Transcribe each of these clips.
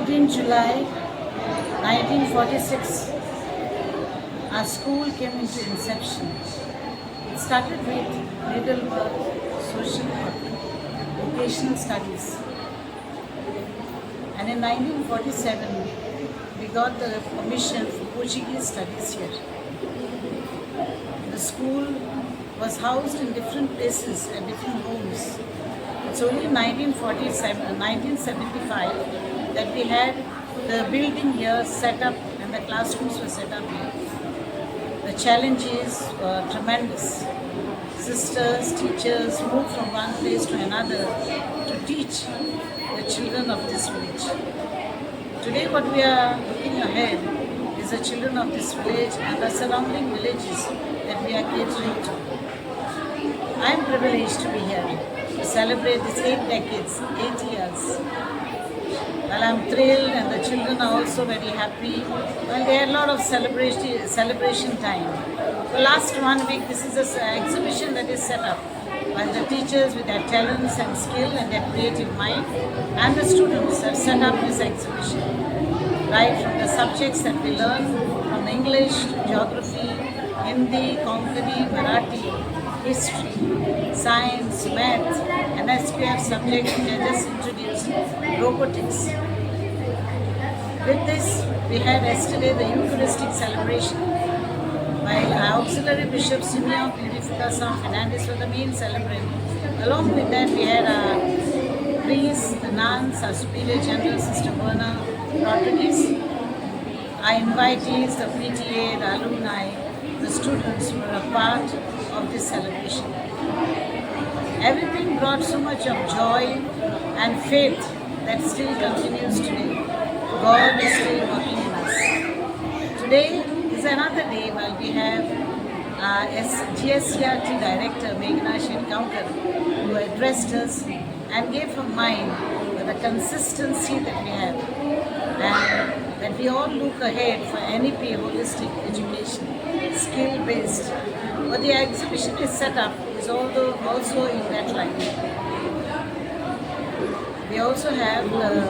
19 July 1946, our school came into inception. It started with needlework, social work, vocational studies. And in 1947, we got the permission for Portuguese studies here. The school was housed in different places at different homes. It's only in 1975 that we had the building here set up and the classrooms were set up here. The challenges were tremendous. Sisters, teachers moved from one place to another to teach the children of this village. Today what we are looking ahead is the children of this village and the surrounding villages that we are catering to. I am privileged to be here to celebrate these 8 decades, 8 years. Well, I'm thrilled and the children are also very happy. Well, they had a lot of celebration time. The last 1 week, this is an exhibition that is set up by the teachers with their talents and skill and their creative mind, and the students have set up this exhibition. Right from the subjects that we learn, from English to geography, Hindi, Konkani, Marathi, history, science, math, and SQF subjects which I just introduced, robotics. With this, we had yesterday the Eucharistic celebration, while our auxiliary Bishop Simeon Purificação Fernandes was the main celebrant. Along with that, we had our priests, the nuns, our Superior General Sister Verna Rodriguez, our invitees, the PTA, the alumni, the students who were a part of this celebration. Everything brought so much of joy and faith that still continues today. God is still working in us. Today is another day while we have our GSCRT Director Meghna Shetkankar, who addressed us and gave her mind for the consistency that we have and that we all look ahead for NEP holistic education, skill-based. But the exhibition is set up is also in that line. We also have the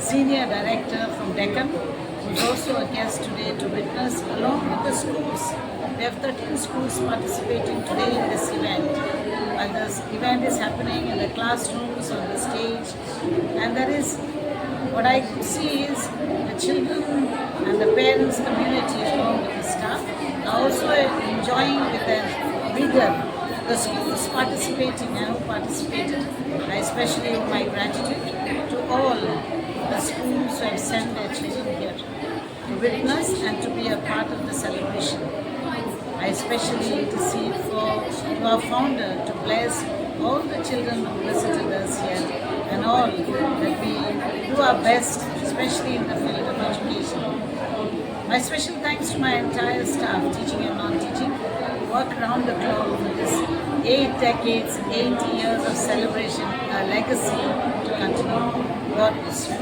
Senior Director from Deccan, who is also a guest today to witness, along with the schools. We have 13 schools participating today in this event. While this event is happening in the classrooms, on the stage, and there is, what I could see is the children and the parents community along with the staff are also enjoying with their vigor the schools participating and who participated. I especially owe my gratitude to all the schools who have sent their children here to witness and to be a part of the celebration. I especially intercede to our founder to bless all the children who visited us here and all that we do our best, especially in the field of education. My special thanks to my entire staff, teaching and non-teaching, who work around the clock for this 8 decades, 80 years of celebration, a legacy to continue. God bless you.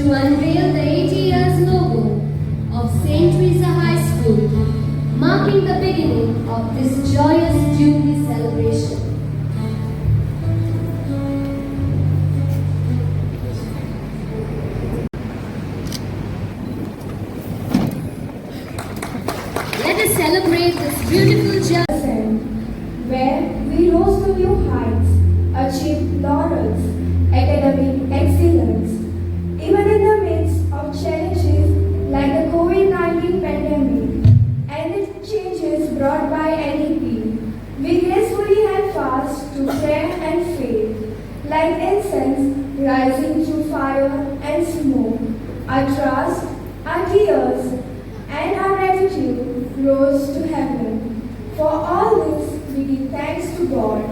to unveil the 80 years logo of St. Teresa High School, marking the beginning of this joyous Jubilee celebration. Let us celebrate this beautiful journey, where we rose to new heights, achieved laurels, academic excellence. Even in the midst of challenges like the COVID-19 pandemic and the changes brought by NEP, we gracefully held fast to prayer and faith. Like incense rising through fire and smoke, our trust, our tears, and our gratitude rose to heaven. For all this, we give thanks to God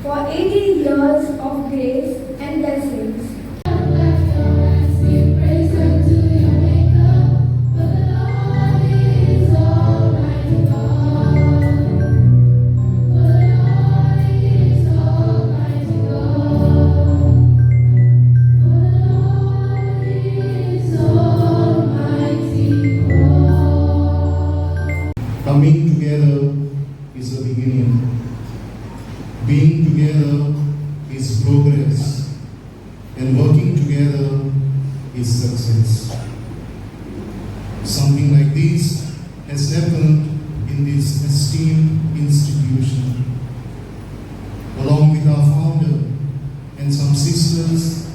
for 80 years of grace and blessings. Coming together is the beginning. Being together is progress. And working together is success. Something like this has happened in this esteemed institution. Along with our founder and some sisters,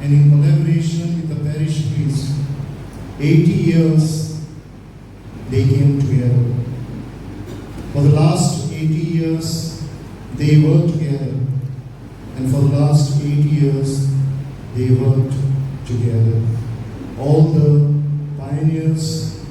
and in collaboration with the parish priest, 80 years they came together. For the last 80 years, they worked together. And for the last 80 years, they worked together. All the pioneers,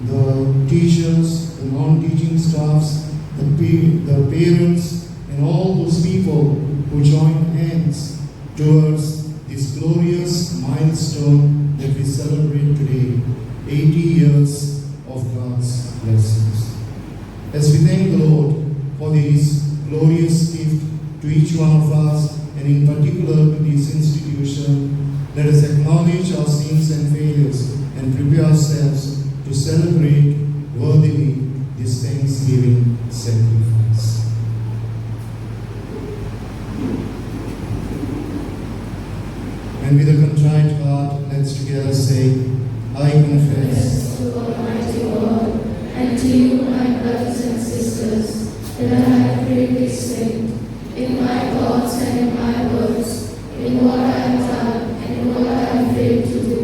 the teachers, the non-teaching staffs, the parents, and all those people who joined hands towards this glorious milestone that we celebrate today, 80 years of God's blessings. As we thank the Lord for this glorious gift to each one of us, and in particular to this institution, let us acknowledge our sins and failures and prepare ourselves to celebrate worthily this Thanksgiving sacrifice. And with a contrite heart, let's together say, I confess to Almighty God and to you, my brothers and sisters, that I have greatly sinned in my thoughts and in my words, in what I have done and in what I have failed to do,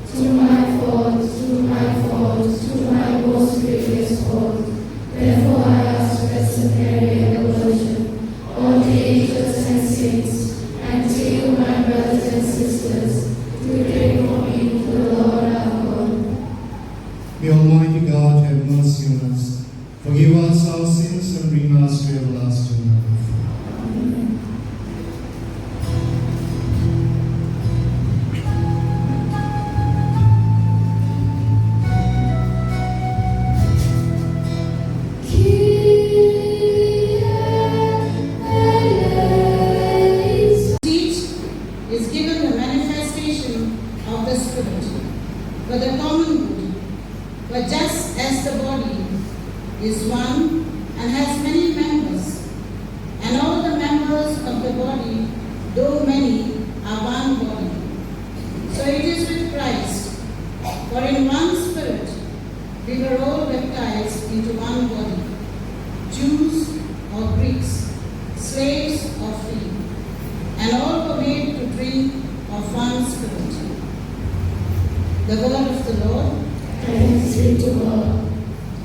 through my fault, through my most grievous fault. Therefore I ask Blessed Mary and the Virgin, all the angels and saints, and to you, my brothers and sisters, to pray for me to the Lord our God. May Almighty God have mercy on us, forgive us our sins, and bring us to everlasting life. Is given the manifestation of the Spirit for the common good. But just as the body is one and has many members, and all the members of the body, though many, are one body, so it is with Christ. For in one Spirit we were all baptized into one body, Jews or Greeks, slaves or free, and all were made to drink of one Spirit. The word of the Lord. Thanks be to God.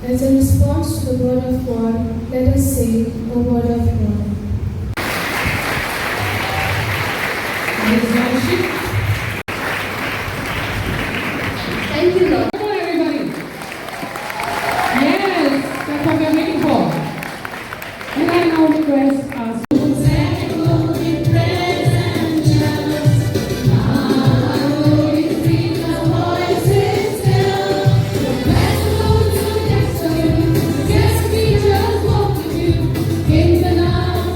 As a response to the word of God, let us say the word of God. Thank you, Lord. Come on, everybody. Yes, that's what we're waiting for. And I now request us. Just walk with you in the night.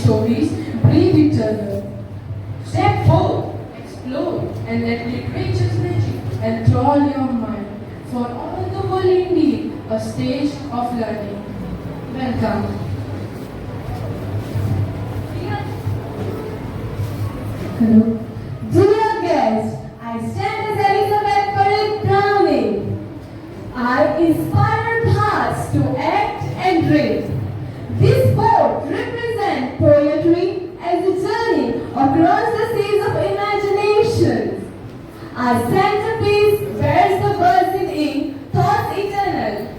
stories breathe each other. Step 4. Explore and let literature's magic enthrall your mind. For all the world indeed, a stage of learning. Welcome. Hello. Dear guests, I stand as Elizabeth Perry Browning. I inspire hearts to act and dream. This board represents poetry as a journey across the seas of imagination. Our centerpiece bears the words in ink, thoughts eternal.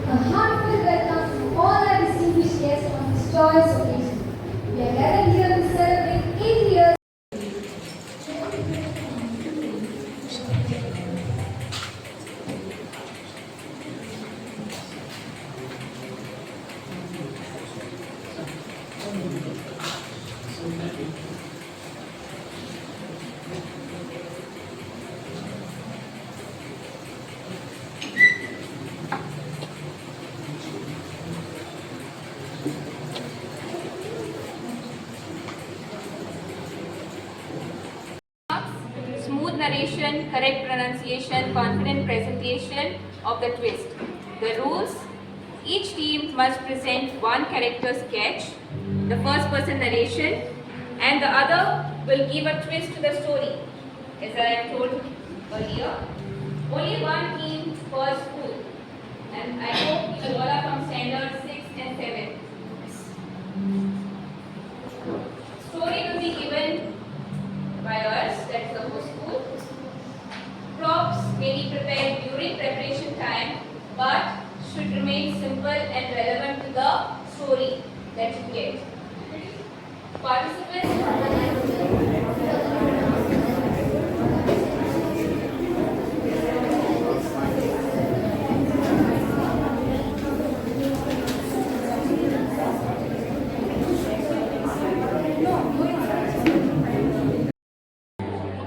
A heartfelt welcome to all our distinguished guests on this joyous occasion. We are gathered here to celebrate 8 years. Smooth narration, correct pronunciation, confident presentation of the twist. The rules: each team must present one character sketch, the first person narration, and the other will give a twist to the story. As I have told earlier, only one team per school, and I hope you all are from standard 6 and 7. Story will be given by us, that's the whole school. Props may be prepared during preparation time, but should remain simple and relevant to the story that you get. Participants,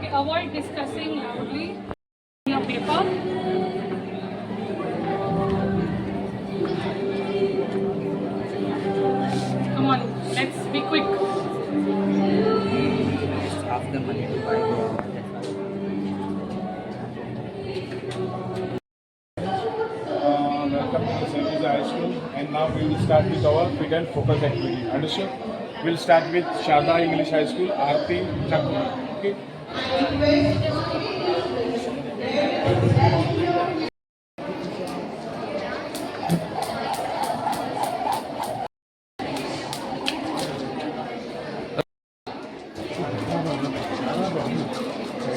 Okay, avoid discussing loudly. Your paper. Come on, let's be quick. Half the money to buy welcome to St. Teresa High School, and now we will start with our fit and focus activity. Understood? We'll start with Sharda English High School, Aarti Chakma. Okay?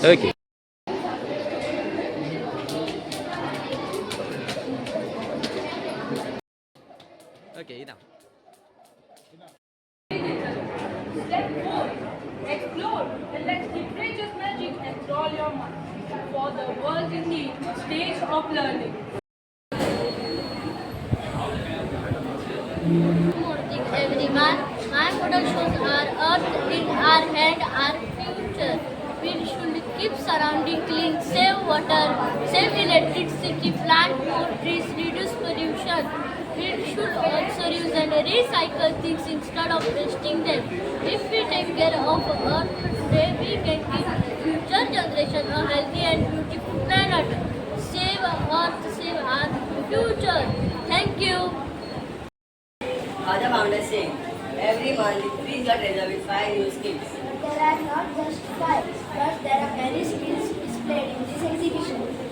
Okay. Okay, now. step 4. Explore and let literature's magic enthrall your mind. For the world indeed, a stage of learning. Good morning, everyone. My model shows our earth in our hand, our future. We should keep surrounding clean, save water, save electricity, plant more trees, reduce pollution. We should also use and recycle things instead of wasting them. If we take care of earth today, we can give future generation a healthy and beautiful planet. Save earth, save our future. Thank you. Other founders say, every month increase your treasure with 5 new skills. There are not just 5, but there are many skills displayed in this exhibition.